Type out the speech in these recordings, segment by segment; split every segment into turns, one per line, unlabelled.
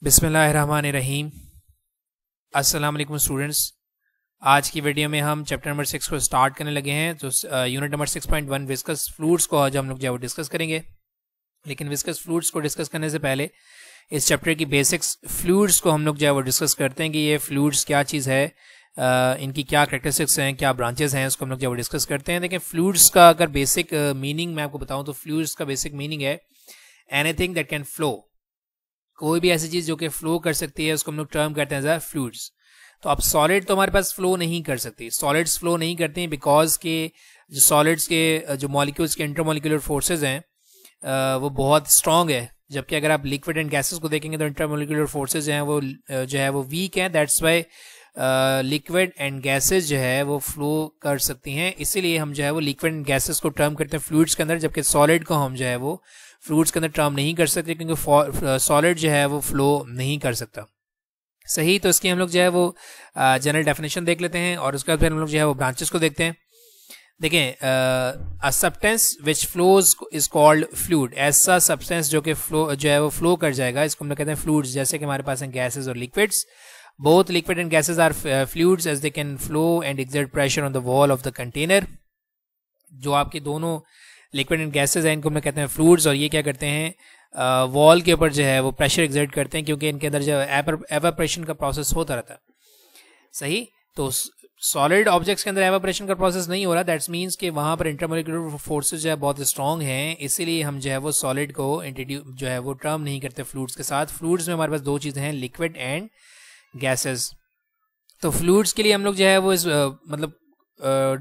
बिस्मिल्लाहिर्रहमानिर्रहीम। अस्सलाम वालेकुम स्टूडेंट्स। आज की वीडियो में हम चैप्टर नंबर 6 को स्टार्ट करने लगे हैं। तो यूनिट नंबर 6.1 विस्कस फ्लूइड्स को आज हम लोग जो है वो डिस्कस करेंगे। लेकिन विस्कस फ्लूइड्स को डिस्कस करने से पहले इस चैप्टर की बेसिक्स फ्लूइड्स को हम लोग जो है वो डिस्कस करते हैं कि ये फ्लूइड्स क्या चीज़ है, इनकी क्या कैरेक्टरिस्टिक्स हैं, क्या ब्रांचेस हैं, उसको हम लोग जो है वो डिस्कस करते हैं। देखिए, फ्लूइड्स का अगर बेसिक मीनिंग मैं आपको बताऊँ तो फ्लूइड्स का बेसिक मीनिंग है एनीथिंग दैट कैन फ्लो। कोई भी ऐसी चीज जो कि फ्लो कर सकती है उसको हम लोग टर्म करते हैं फ्लूइड्स। तो अब सॉलिड तो हमारे पास फ्लो नहीं कर सकती, सॉलिड्स फ्लो नहीं करती हैं बिकॉज के जो सॉलिड्स के जो मॉलिक्यूल्स के इंटरमोलिकुलर फोर्सेज हैं वो बहुत स्ट्रांग है। जबकि अगर आप लिक्विड एंड गैसेस को देखेंगे तो इंटरमोलिकुलर फोर्सेज हैं वो जो है वो वीक हैं। That's why liquid and gases जो है वो फ्लो कर सकती हैं, इसीलिए हम जो है वो लिक्विड एंड गैसेस को टर्म करते हैं फ्लूइड्स के अंदर। जबकि सॉलिड को हम जो है वो फ्लूइड्स के अंदर टर्म नहीं कर सकते क्योंकि सॉलिड जो है वो फ्लो नहीं कर सकता। सही, तो इसकी हम लोग जो है वो जनरल डेफिनेशन देख लेते हैं और उसके बाद फिर हम लोग जो है वो ब्रांचेस को देखते हैं। देखें, a substance which flows is called fluid. ऐसा सब्सटेंस जो कि फ्लो जो है वो फ्लो कर जाएगा, इसको हम लोग कहते हैं फ्लूइड्स। जैसे कि हमारे पास हैं गैसेस और liquids. Both liquid and gases are fluids as they can flow and exert pressure on the wall of the container. जो आपके दोनों लिक्विड एंड गैसेज हैं इनको हम कहते हैं फ्लूइड्स, और ये क्या करते हैं वॉल के ऊपर जो है वो प्रेशर एक्सर्ट करते हैं क्योंकि इनके अंदर जो एवापोरेशन का प्रोसेस होता रहता है। सही, तो सॉलिड ऑब्जेक्ट्स के अंदर एवापोरेशन का प्रोसेस नहीं हो रहा, दैट्स मीन्स कि वहाँ पर इंटरमोलिकुलर फोर्सेज जो है बहुत स्ट्रॉन्ग हैं, इसीलिए हम जो है वो सॉलिड को जो है वो टर्म नहीं करते फ्लूइड्स के साथ। फ्लूइड्स में हमारे पास दो चीज़ें हैं, लिक्विड एंड गैसेज। तो फ्लूइड्स के लिए हम लोग जो है वो मतलब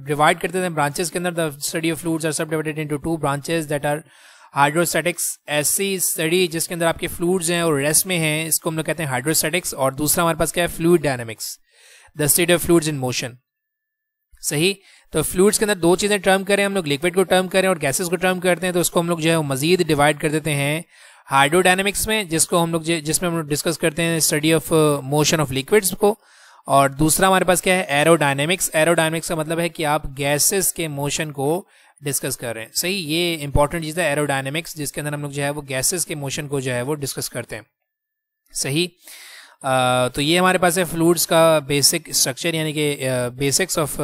डिवाइड करते हैं ब्रांचेस के अंदर। The study of fluids are subdivided into two branches that are hydrostatics. ऐसी स्टडी जिसके अंदर आपके फ्लूइड्स हैं और रेस्ट में हैं, इसको हम लोग कहते हैं हाइड्रोस्टैटिक्स। और दूसरा हमारे पास क्या है, fluid dynamics, the study of fluids in motion. सही, तो फ्लूइड्स के अंदर दो चीजें टर्म करें हम लोग, लिक्विड को टर्म करें और गैसेस को टर्म करते हैं, तो उसको हम लोग जो है मजीद डिवाइड कर देते हैं हाइड्रोडायनेमिक्स में, जिसको हम लोग जिसमें हम लोग डिस्कस करते हैं study of motion of liquids को। और दूसरा हमारे पास क्या है, एरोडायनेमिक्स। एरोडायनेमिक्स का मतलब है कि आप गैसेस के मोशन को डिस्कस कर रहे हैं। सही, ये इंपॉर्टेंट चीज है एरोडायनेमिक्स, जिसके अंदर हम लोग जो है वो गैसेस के मोशन को जो है वो डिस्कस करते हैं। सही, तो ये हमारे पास है फ्लूइड्स का बेसिक स्ट्रक्चर, यानी कि बेसिक्स ऑफ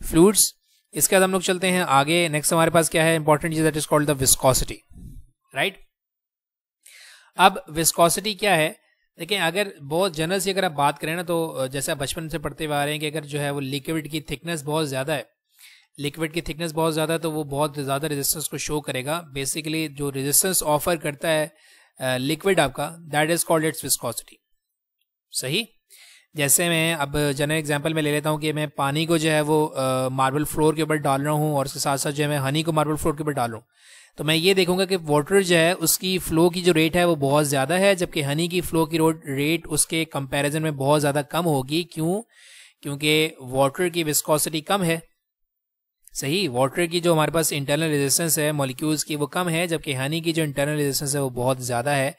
फ्लूइड्स। इसके बाद हम लोग चलते हैं आगे। नेक्स्ट हमारे पास क्या है, इंपॉर्टेंट चीज that is called the viscosity. Right, अब विस्कोसिटी क्या है, देखिए अगर बहुत जनरल से अगर आप बात करें ना, तो जैसे आप बचपन से पढ़ते हुए आ रहे हैं कि अगर जो है वो लिक्विड की थिकनेस बहुत ज़्यादा है, लिक्विड की थिकनेस बहुत ज़्यादा है तो वो बहुत ज़्यादा रेजिस्टेंस को शो करेगा। बेसिकली जो रेजिस्टेंस ऑफर करता है लिक्विड आपका, that is called its viscosity. सही, जैसे मैं अब जनरल एग्जांपल में ले लेता हूँ कि मैं पानी को जो है वो मार्बल फ्लोर के ऊपर डाल रहा हूँ और उसके साथ साथ जो है मैं हनी को मार्बल फ्लोर के ऊपर डाल रहा हूँ, तो मैं ये देखूंगा कि वाटर जो है उसकी फ्लो की जो रेट है वो बहुत ज़्यादा है, जबकि हनी की फ्लो की रेट उसके कंपैरिजन में बहुत ज़्यादा कम होगी। क्यों? क्योंकि वाटर की विस्कोसिटी कम है। सही, वाटर की जो हमारे पास इंटरनल रेजिस्टेंस है मॉलिक्यूल्स की वो कम है, जबकि हनी की जो इंटरनल रेजिस्टेंस है वो बहुत ज़्यादा है।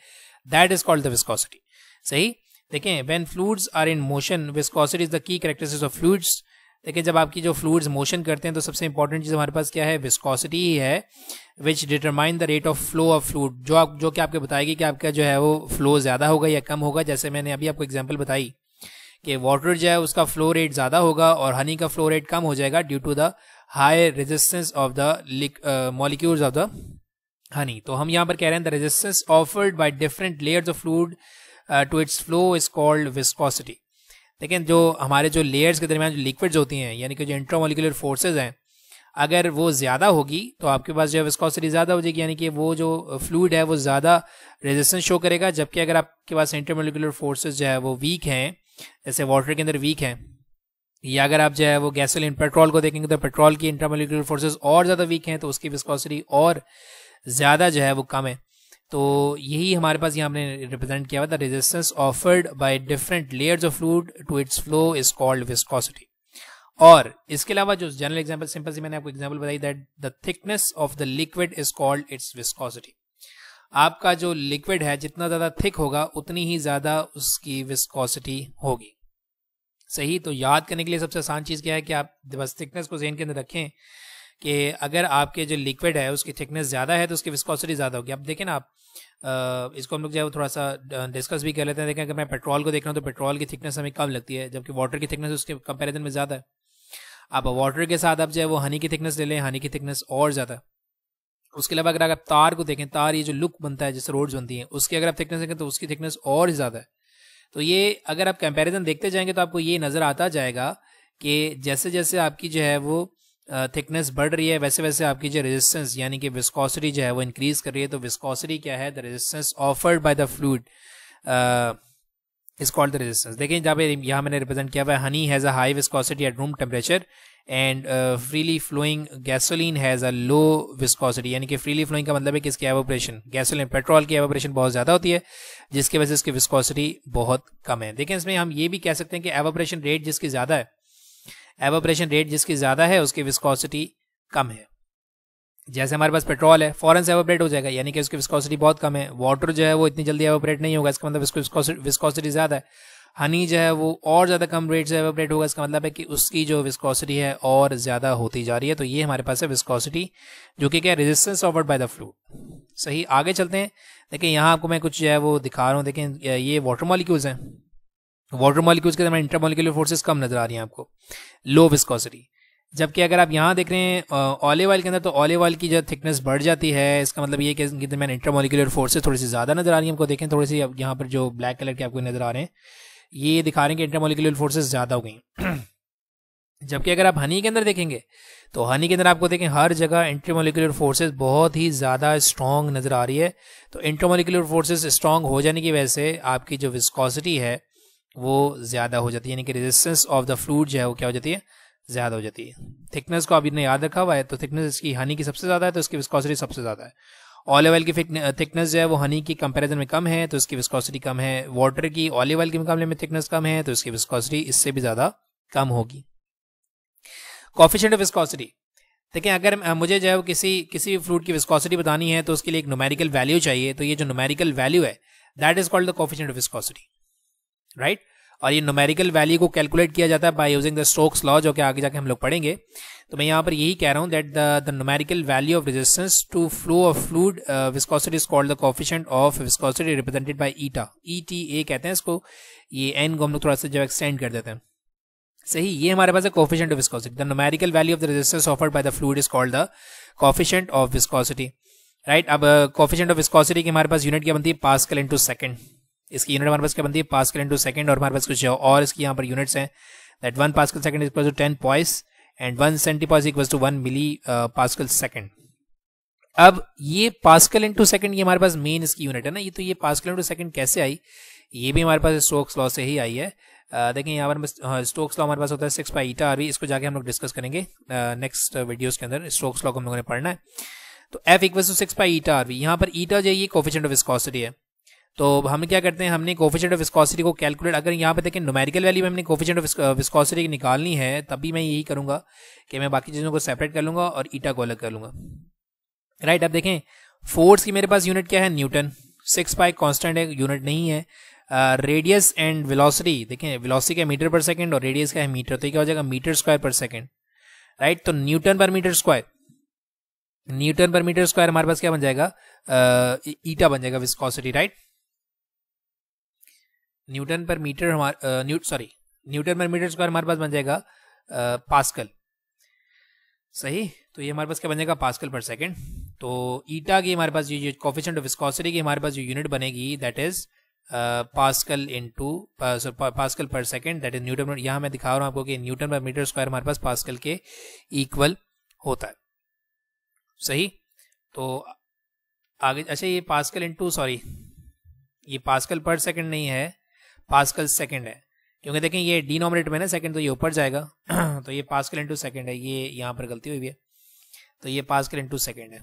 That is called the viscosity. सही, देखें, when fluids are in motion viscosity is the key characteristics of fluids. देखिए, जब आपकी जो फ्लूइड्स मोशन करते हैं तो सबसे इंपॉर्टेंट चीज़ हमारे पास क्या है, विस्कोसिटी ही है, विच determine the rate of flow of fluid, जो कि आपको बताएगी कि आपका जो है वो फ्लो ज़्यादा होगा या कम होगा। जैसे मैंने अभी आपको एग्जांपल बताई कि वाटर जो है उसका फ्लो रेट ज़्यादा होगा और हनी का फ्लो रेट कम हो जाएगा due to the high resistance of the molecules of the honey. तो हम यहाँ पर कह रहे हैं the resistance offered by different layers of fluid to its flow is called viscosity. लेकिन जो हमारे जो लेयर्स के दरमियान जो लिक्विड्स होती हैं, यानी कि जो इंट्रामोलिकुलर फोर्सेज हैं, अगर वो ज़्यादा होगी तो आपके पास जो है विस्कोसिटी ज़्यादा हो जाएगी, यानी कि वो जो फ्लूइड है वो ज़्यादा रेजिस्टेंस शो करेगा। जबकि अगर आपके पास इंटरमोलिकुलर फोर्सेज जो है वो वीक हैं, जैसे वाटर के अंदर वीक हैं, या अगर आप जो है वो गैसोलीन पेट्रोल को देखेंगे तो पेट्रोल की इंटरमोलिकुलर फोर्सेज और ज़्यादा वीक हैं, तो उसकी विस्कोसिटी और ज़्यादा जो है वो कम है। तो यही हमारे पास यहाँ हमने रिप्रेजेंट किया हुआ था, resistance offered by different layers of fluid to its flow is called viscosity. और इसके अलावा जो जनरल एग्जांपल सिंपल सी मैंने आपको एग्जांपल बताई, that the thickness of the liquid is called its viscosity. आपका जो लिक्विड है जितना ज़्यादा थिक होगा उतनी ही ज़्यादा उसकी विस्कोसिटी होगी। सही, तो याद करने के लिए सबसे आसान चीज़ क्या है कि आप बस थिकनेस को ज़हन के अंदर रखें कि अगर आपके जो लिक्विड है उसकी थिकनेस ज़्यादा है तो उसकी विस्कोसिटी ज़्यादा होगी। अब देखें ना आप, इसको हम लोग जो है वो थोड़ा सा डिस्कस भी कर लेते हैं। देखें अगर मैं पेट्रोल को देख रहा हूँ तो पेट्रोल की थिकनेस हमें कम लगती है, जबकि वाटर की थिकनेस उसके कंपैरिजन में ज़्यादा है। आप वाटर के साथ आप जो है वो हनी की थिकनेस ले लें, हनी की थिकनेस और ज़्यादा है। उसके अलावा अगर आप तार को देखें, तार ये जो लुक बनता है जिससे रोड्स बनती हैं, उसकी अगर आप थिकनेस देखें तो उसकी थिकनेस और ज़्यादा है। तो ये अगर आप कंपैरिजन देखते जाएंगे तो आपको ये नज़र आता जाएगा कि जैसे जैसे आपकी जो है वो थिकनेस बढ़ रही है वैसे वैसे आपकी जो रेजिस्टेंस यानी कि विस्कोसिटी जो है वो इंक्रीज कर रही है। तो विस्कोसिटी क्या है? The resistance offered by the fluid is called the resistance. देखें जहाँ पे यहाँ मैंने रिप्रेजेंट किया हुआ है, honey has a high viscosity at room temperature and freely flowing gasoline has a low viscosity. यानी कि फ्रीली फ्लोइंग का मतलब है कि इसकी एवोपरेशन, गैसोलीन पेट्रोल की एवोपरेशन बहुत ज़्यादा होती है जिसकी वजह से इसकी विस्कोसिटी बहुत कम है। देखें इसमें हम ये भी कह सकते हैं कि एवोपरेशन रेट जिसकी ज़्यादा है, एवोपरेशन रेट जिसकी ज़्यादा है उसकी विस्कोसिटी कम है। जैसे हमारे पास पेट्रोल है फॉरन से एवोपरेट हो जाएगा, यानी कि उसकी विस्कोसिटी बहुत कम है। वाटर जो है वो इतनी जल्दी एवोपरेट नहीं होगा, इसका मतलब उसकी विस्कोसिटी ज़्यादा है। हनी जो है वो और ज़्यादा कम रेट से एवोपरेट होगा, इसका मतलब है कि उसकी जो विस्कोसिटी है और ज़्यादा होती जा रही है। तो ये हमारे पास है विस्कोसिटी, जो कि क्या, resistance offered by the fluid. सही, आगे चलते हैं। देखिए यहाँ आपको मैं कुछ जो है वो दिखा रहा हूँ। देखें ये वाटर मॉलिक्यूल्स हैं, वाटर मॉलिक्यूल्स के अंदर इंटरमॉलिक्यूलर फोर्सेस कम नजर आ रही हैं आपको, लो विस्कोसिटी। जबकि अगर आप यहाँ देख रहे हैं ऑलिव ऑयल के अंदर तो ऑलिव ऑयल की जो थिकनेस बढ़ जाती है, इसका मतलब ये कि मैंने इंटरमॉलिक्यूलर फोर्सेस थोड़ी सी ज़्यादा नजर आ रही है हमको। देखें थोड़ी सी यहाँ पर जो ब्लैक कलर के आपको नजर आ रहे हैं ये दिखा रहे हैं कि इंटरमॉलिक्यूलर फोर्सेस ज़्यादा हो गई। जबकि अगर आप हनी के अंदर देखेंगे तो हनी के अंदर आपको देखें हर जगह इंटरमॉलिक्यूलर फोर्सेस बहुत ही ज़्यादा स्ट्रॉन्ग नजर आ रही है। तो इंटरमॉलिक्यूलर फोर्सेस स्ट्रॉन्ग हो जाने की वजह से आपकी जो विस्कोसिटी है वो ज़्यादा हो जाती है, यानी कि रेजिस्टेंस ऑफ द फ्लूइड जो है वो क्या हो जाती है? ज़्यादा हो जाती है। थिकनेस को आप इतने याद रखा हुआ है, तो थिकनेस इसकी हनी की सबसे ज़्यादा है तो इसकी विस्कोसिटी सबसे ज़्यादा है। ऑलिव ऑयल की थिकनेस जो है वो हनी की कंपैरिजन में कम है तो इसकी विस्कोसिटी कम है। वाटर की ऑलिव ऑयल के मुकाबले में थिकनेस कम है तो इसकी विस्कोसिटी इससे भी ज़्यादा कम होगी। कोएफिशिएंट ऑफ विस्कोसिटी, देखिए अगर मुझे जो है किसी भी फ्लूइड की विस्कोसिटी बतानी है तो उसके लिए एक न्यूमेरिकल वैल्यू चाहिए। तो ये जो न्यूमेरिकल वैल्यू है that is called the coefficient of viscosity, right. और ये न्यूमेरिकल वैल्यू को कैलकुलेट किया जाता है by using the Stokes law, जो कि आगे जाके हम लोग पढ़ेंगे। तो मैं यहाँ पर यही कह रहा हूँ that the numerical value of resistance to flow of fluid viscosity is called the coefficient of viscosity represented by eta. ETA कहते हैं इसको, ये एन को हम लोग थोड़ा सा जो एक्सटेंड कर देते हैं। सही, ये हमारे पास है coefficient of viscosity. The numerical value of the resistance offered by the fluid is called the coefficient of viscosity, right. अब कोएफिशिएंट ऑफ विस्कोसिटी की हमारे पास यूनिट क्या बनती है? Pascal into second. इसकी यूनिट हमारे पास क्या बनती है? Pascal into second. और हमारे पास कुछ और इसकी यहाँ पर यूनिट्स हैं that 1 pascal second equal to 10 poise and 1 centipoise equal to 1 milli pascal second. अब ये पास्कल इनटू सेकंड ये हमारे पास मेन इसकी यूनिट है ना। ये तो ये पास्कल इनटू सेकंड कैसे आई? ये भी हमारे पास स्टोक्स लॉ से ही आई है। देखें यहाँ पर स्टोक्स लॉ हमारे पास होता है 6 पाई ईटा आरवी। इसको जाके हम लोग डिस्कस करेंगे नेक्स्ट वीडियोस के अंदर। स्टोक्स लॉ को हम लोगों ने पढ़ना है। तो F equal to 6 pi eta r v. यहाँ पर ईटा जो है ये कोएफिशिएंट ऑफ विस्कोसिटी है। तो हम क्या करते हैं, हमने कोएफिशिएंट ऑफ विस्कोसिटी को कैलकुलेट, अगर यहाँ पे देखें न्यूमेरिकल वैल्यू में हमने कोएफिशिएंट ऑफ विस्कोसिटी निकालनी है तभी मैं यही करूंगा कि मैं बाकी चीज़ों को सेपरेट कर लूंगा और ईटा को अलग कर लूंगा, राइट। अब देखें फोर्स की मेरे पास यूनिट क्या है? न्यूटन। 6 पाई कांस्टेंट है, यूनिट नहीं है। रेडियस एंड वेलोसिटी, देखें वेलोसिटी का मीटर पर सेकंड और रेडियस का है मीटर, तो क्या हो जाएगा? मीटर स्क्वायर पर सेकंड, राइट। तो न्यूटन पर मीटर स्क्वायर, न्यूटन पर मीटर स्क्वायर हमारे पास क्या बन जाएगा? ईटा बन जाएगा विस्कोसिटी, राइट। न्यूटन पर मीटर न्यूटन पर मीटर स्क्वायर हमारे पास बन जाएगा पास्कल, सही। तो ये हमारे पास क्या बन जाएगा? पास्कल पर सेकंड। तो ईटा की हमारे पास ये कोएफिशिएंट ऑफ विस्कोसिटी की हमारे पास जो यूनिट बनेगी that is pascal into pascal पर सेकंड, दैट इज न्यूटन। यहाँ मैं दिखा रहा हूँ आपको कि न्यूटन पर मीटर स्क्वायर हमारे पास पास्कल के इक्वल होता है, सही। तो आगे, अच्छा ये पास्कल इनटू ये पास्कल पर सेकंड नहीं है, पास्कल सेकंड है, क्योंकि देखें ये डिनोमिनेटर में ना सेकंड, तो ये ऊपर जाएगा तो ये पास्कल इनटू सेकंड है, ये यहाँ पर गलती हुई है। तो ये पास्कल इनटू सेकंड है,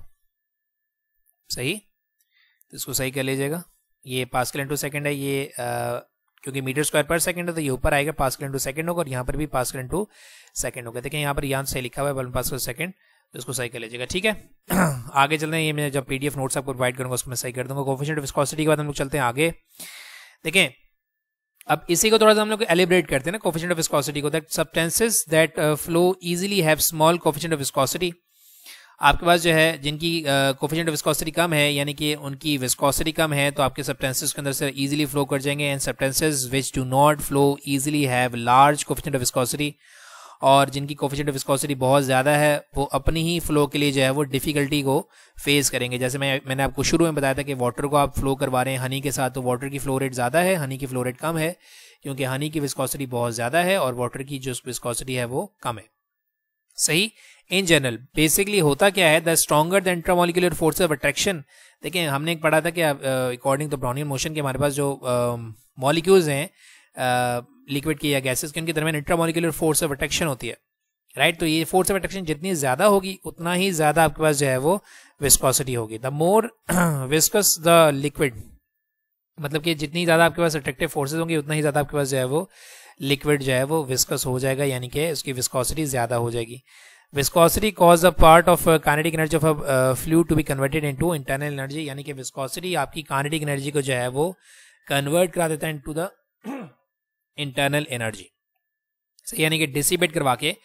सही। तो इसको सही कर लीजिएगा। ये पास्कल इनटू सेकंड है, ये क्योंकि मीटर स्क्वायर पर सेकंड है तो ये ऊपर आएगा, पास्कल इनटू सेकंड होगा, और यहाँ पर भी पास्कल इनटू सेकंड होगा। देखें यहाँ पर यहाँ सही लिखा हुआ है पास्कल सेकंड, तो इसको सही कर लीजिएगा, ठीक है। आगे चलते हैं, ये मैं जब PDF नोट्स आपको प्रोवाइड करूंगा उसको मैं सही कर दूंगा। कोएफिशिएंट ऑफ विस्कोसिटी के बाद हम लोग चलते हैं आगे। देखें अब इसी को थोड़ा सा हम लोग एलिब्रेट करते हैं ना, कोएफिशिएंट ऑफ विस्कोसिटी को, that substances that flow easily have small coefficient of viscosity आपके पास जो है जिनकी कोफिशिएंट ऑफ विस्कोसिटी कम है, यानी कि उनकी विस्कोसिटी कम है, तो आपके सब्सटेंसेस के अंदर से इजीली फ्लो कर जाएंगे। And substances which do not flow easily have large coefficient of viscosity, और जिनकी कोफिशिएंट ऑफ विस्कोसिटी बहुत ज़्यादा है वो अपनी ही फ्लो के लिए जो है वो डिफ़िकल्टी को फेस करेंगे। जैसे मैंने आपको शुरू में बताया था कि वाटर को आप फ्लो करवा रहे हैं हनी के साथ, तो वाटर की फ्लो रेट ज़्यादा है, हनी की फ्लो रेट कम है, क्योंकि हनी की विस्कोसिटी बहुत ज़्यादा है और वाटर की जो विस्कोसिटी है वो कम है। सही। इन जनरल बेसिकली होता क्या है, the stronger the intramolecular force of attraction. देखिए हमने एक पढ़ा था कि अकॉर्डिंग टू ब्राउनियन मोशन के हमारे पास जो मॉलिक्यूल्स हैं लिक्विड की या गैसेस की, उनके दरमियान इंट्रामोलिकुलर फोर्स ऑफ अट्रैक्शन होती है, राइट। तो ये फोर्स ऑफ अट्रैक्शन जितनी ज़्यादा होगी उतना ही ज़्यादा आपके पास जो है वो विस्कोसिटी होगी। The more viscous the liquid, मतलब कि जितनी ज़्यादा आपके पास अट्रैक्टिव फोर्सेज होंगी उतना ही ज़्यादा आपके पास जो है वो लिक्विड जो है वो विस्कस हो जाएगा, यानी कि उसकी विस्कोसिटी ज़्यादा हो जाएगी। Viscosity cause a part of kinetic energy of a fluid to be converted into internal energy, यानी कि विस्कोसिटी आपकी काइनेटिक एनर्जी को जो है वो कन्वर्ट करा देता है इनटू द इंटरनल एनर्जी। यानी कि डिसिपेट करवा के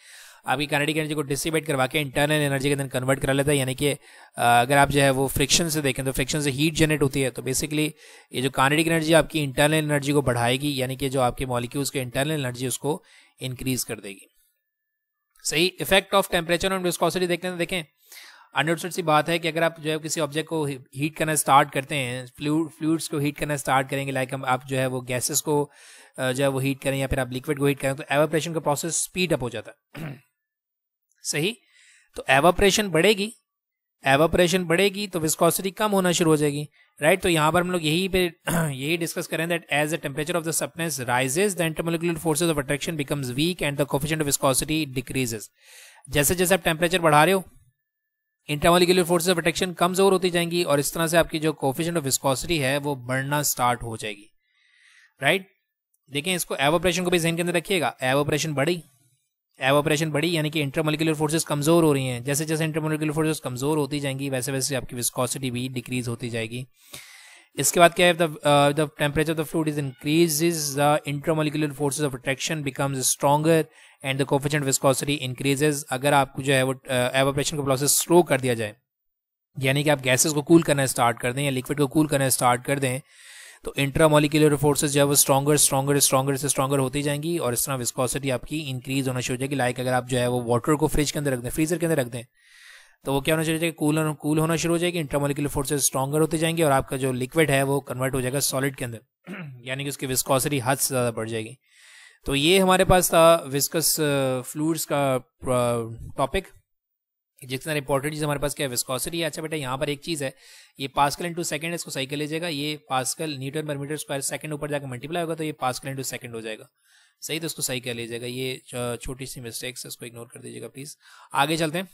आपकी काइनेटिक एनर्जी को डिसिपेट करवा के इंटरनल एनर्जी के अंदर कन्वर्ट करा लेता है। यानी कि अगर आप जो है वो फ्रिक्शन से देखें तो फ्रिक्शन से हीट जनरेट होती है, तो बेसिकली ये जो काइनेटिक एनर्जी आपकी इंटरनल एनर्जी को बढ़ाएगी, यानी कि जो आपके मॉलिक्यूल्स के इंटरनल एनर्जी उसको इंक्रीज कर देगी। सही। Effect of temperature on viscosity देखें अंडरस्टूड सी बात है कि अगर आप जो है किसी ऑब्जेक्ट को हीट करना स्टार्ट करते हैं, फ्लूइड्स को हीट करना स्टार्ट करेंगे, लाइक आप जो है वो गैसेस को जो है वो हीट करें या फिर आप लिक्विड को हीट करें, तो एवापोरेशन का प्रोसेस स्पीड अप हो जाता है। सही। तो एवापोरेशन बढ़ेगी तो विस्कोसिटी कम होना शुरू हो जाएगी, राइट। तो यहाँ पर हम लोग यही डिस्कस करें that as the temperature of the substance rises the intermolecular forces of attraction becomes weak and the coefficient of viscosity decreases. जैसे जैसे आप टेम्परेचर बढ़ा रहे हो इंटरमोलिकुलर फोर्सेस ऑफ अट्रैक्शन कमजोर होती जाएंगी और इस तरह से आपकी जो कोफिशिएंट ऑफ विस्कोसिटी है वो बढ़ना स्टार्ट हो जाएगी, राइट। देखें इसको एवापोरेशन को भी ज़हन के अंदर रखिएगा। एवापोरेशन बढ़ी यानी कि इंटरमोलिकुलर फोर्सेस कमजोर हो रही हैं। जैसे जैसे इंटरमोलिकुलर फोर्सेस कमजोर होती जाएंगी वैसे वैसे आपकी विस्कोसिटी भी डिक्रीज होती जाएगी। इसके बाद क्या है, the temperature of the fluid is increases the intermolecular forces of attraction becomes stronger and the coefficient viscosity increases. अगर आपको जो है वो एवापोरेशन का प्रोसेस स्लो कर दिया जाए, यानी कि आप गैसेस को कूल करना स्टार्ट कर दें या लिक्विड को कूल करना स्टार्ट कर दें, तो इंट्रामोलिकुलर फोर्सेस जो है वो स्ट्रॉन्गर होती जाएंगी और इस तरह विस्कोसिटी आपकी इंक्रीज होना शुरू हो जाएगी। लाइक अगर आप जो है वो वाटर को फ्रिज के अंदर रख दें, फ्रीजर के अंदर रख दें, तो वो क्या होना शुरू हो जाएगा, कूल होना शुरू हो जाएगी, इंट्रामोलिकुलर फोर्सेस स्ट्रॉन्गर होती जाएंगी और आपका जो लिक्विड है वो कन्वर्ट हो जाएगा सॉलिड के अंदर, यानी कि उसकी विस्कोसिटी हद से ज़्यादा बढ़ जाएगी। तो ये हमारे पास था विस्कस फ्लूइड्स का टॉपिक, जितना इंपॉर्टेंट चीज़ हमारे पास क्या है, विस्कोसिटी है। अच्छा बेटा यहाँ पर एक चीज़ है, ये पास्कल इंटू सेकंड, इसको सही कर लीजिएगा। ये पास्कल न्यूटन पर मीटर स्क्वायर सेकंड ऊपर जाकर मल्टीप्लाई होगा तो ये पास्कल इंटू सेकंड हो जाएगा। सही, तो इसको सही कर लीजिएगा। ये छोटी सी मिस्टेक्स है, इसको इग्नोर कर दीजिएगा प्लीज़। आगे चलते हैं।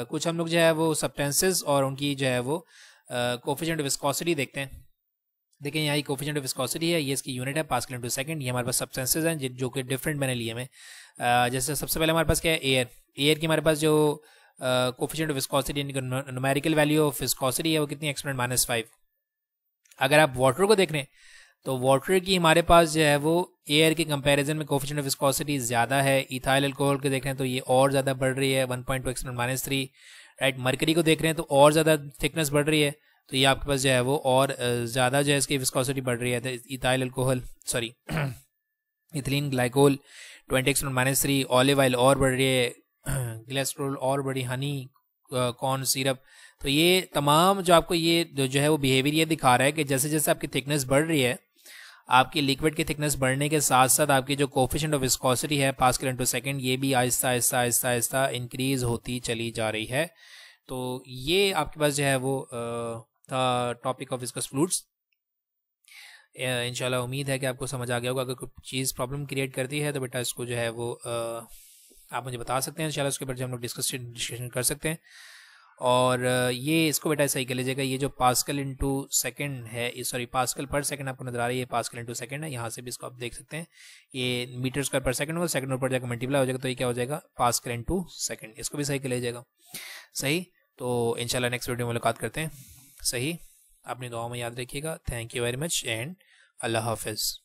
कुछ हम लोग जो है वो सब्सटेंसेस और उनकी जो है वो कोफिशिएंट विस्कोसिटी देखते हैं। देखिए यहाँ कोफिशिएंट ऑफ विस्कोसिटी है, ये इसकी यूनिट है पास्कल इंटू सेकंड। ये हमारे पास सब्सटेंसेस हैं जो कि डिफरेंट मैंने लिए में। जैसे सबसे पहले हमारे पास क्या है, एयर की हमारे पास जो कोफिशिएंट ऑफ विस्कोसिटी यानी कि न्यूमेरिकल वैल्यू ऑफ विस्कोसिटी है वो कितनी, एक्सपोनेंट -5। अगर आप वाटर को देख रहे हैं तो वाटर की हमारे पास जो है वो एयर के कंपैरिजन में कोफिशिएंट ऑफ विस्कोसिटी ज़्यादा है। इथाइल अल्कोहल को देख रहे हैं तो ये और ज़्यादा बढ़ रही है, 1.2 एक्सपोनेंट -3, राइट। मरकरी को देख रहे हैं तो और ज़्यादा थिकनेस बढ़ रही है, तो ये आपके पास जो है वो और ज़्यादा जो है इसकी विस्कोसिटी बढ़ रही है। Ethyl alcohol ethylene glycol 20 exponent -3, olive oil और बढ़ रही है, ग्लिसरॉल और बड़ी, हनी, कॉर्न सिरप। तो ये तमाम जो आपको ये जो है वो बिहेवियर ये दिखा रहा है कि जैसे जैसे आपकी थिकनेस बढ़ रही है, आपकी लिक्विड की थिकनेस बढ़ने के साथ साथ आपकी जो कोफिशिएंट ऑफ विस्कोसिटी है पास्कल इंटू सेकंड, ये भी आहिस्ता आहिस्ता आहिस्ता आहिस्ता इंक्रीज होती चली जा रही है। तो ये आपके पास जो है वो था टॉपिक ऑफ विस्कस फ्लूइड्स। इंशाल्लाह उम्मीद है कि आपको समझ आ गया होगा। अगर कोई चीज़ प्रॉब्लम क्रिएट करती है तो बेटा इसको जो है वो आप मुझे बता सकते हैं, इंशाल्लाह उसके ऊपर जो हम लोग डिस्कशन कर सकते हैं। और ये इसको बेटा सही कर लीजिएगा, ये जो पास्कल इंटू सेकेंड है, सॉरी पास्कल पर सेकंड आपको नजर आ रही है, पास्कल इंटू सेकंड है। यहाँ से भी इसको आप देख सकते हैं, ये मीटर स्क्वायर पर सेकंड होगा, सेकंड ऊपर जाकर मल्टीप्लाई हो जाएगा तो ये क्या हो जाएगा, पास्कल इंटू सेकंड। इसको भी सही कर लीजिएगा। सही, तो इंशाल्लाह नेक्स्ट वीडियो में मुलाकात करते हैं। सही, अपनी दुआ में याद रखिएगा। Thank you very much and Allah हाफिज़।